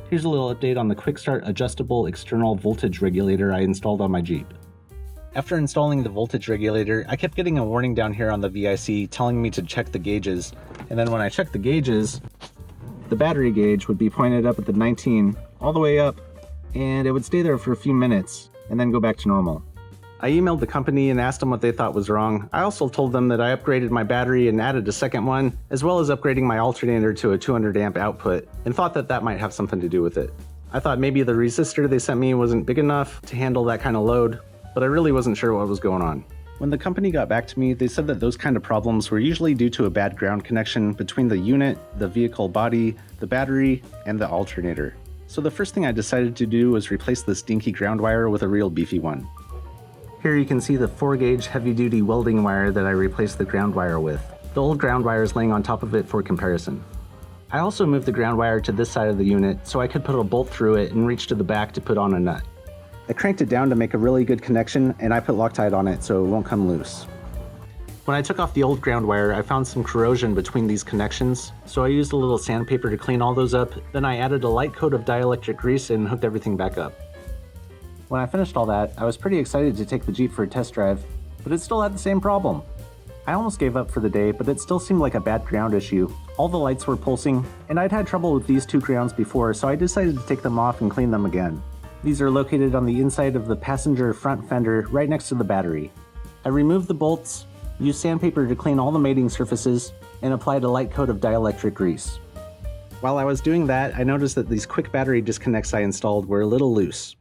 Here's a little update on the quick start adjustable external voltage regulator I installed on my Jeep. After installing the voltage regulator, I kept getting a warning down here on the VIC telling me to check the gauges, and then when I checked the gauges, the battery gauge would be pointed up at the 19 all the way up, and it would stay there for a few minutes and then go back to normal. I emailed the company and asked them what they thought was wrong. I also told them that I upgraded my battery and added a second one, as well as upgrading my alternator to a 200 amp output, and thought that that might have something to do with it. I thought maybe the resistor they sent me wasn't big enough to handle that kind of load, but I really wasn't sure what was going on. When the company got back to me, they said that those kind of problems were usually due to a bad ground connection between the unit, the vehicle body, the battery, and the alternator. So the first thing I decided to do was replace this dinky ground wire with a real beefy one. Here you can see the 4-gauge heavy-duty welding wire that I replaced the ground wire with. The old ground wire is laying on top of it for comparison. I also moved the ground wire to this side of the unit so I could put a bolt through it and reach to the back to put on a nut. I cranked it down to make a really good connection, and I put Loctite on it so it won't come loose. When I took off the old ground wire, I found some corrosion between these connections, so I used a little sandpaper to clean all those up, then I added a light coat of dielectric grease and hooked everything back up. When I finished all that, I was pretty excited to take the Jeep for a test drive, but it still had the same problem. I almost gave up for the day, but it still seemed like a bad ground issue. All the lights were pulsing, and I'd had trouble with these two grounds before, so I decided to take them off and clean them again. These are located on the inside of the passenger front fender right next to the battery. I removed the bolts, used sandpaper to clean all the mating surfaces, and applied a light coat of dielectric grease. While I was doing that, I noticed that these quick battery disconnects I installed were a little loose.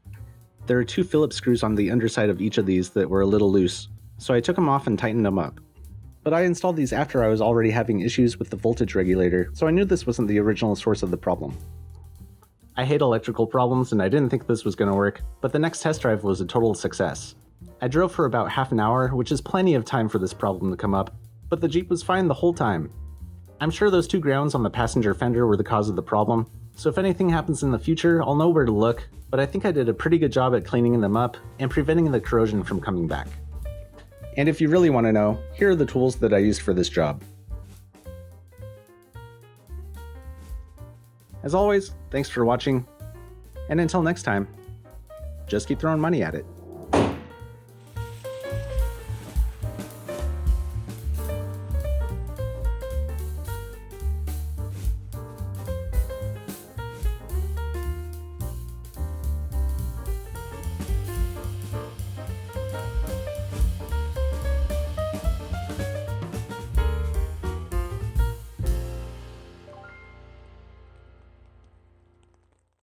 There are 2 Phillips screws on the underside of each of these that were a little loose, so I took them off and tightened them up. But I installed these after I was already having issues with the voltage regulator, so I knew this wasn't the original source of the problem. I hate electrical problems and I didn't think this was going to work, but the next test drive was a total success. I drove for about half an hour, which is plenty of time for this problem to come up, but the Jeep was fine the whole time. I'm sure those 2 grounds on the passenger fender were the cause of the problem, so if anything happens in the future, I'll know where to look, but I think I did a pretty good job at cleaning them up and preventing the corrosion from coming back. And if you really want to know, here are the tools that I used for this job. As always, thanks for watching, and until next time, just keep throwing money at it.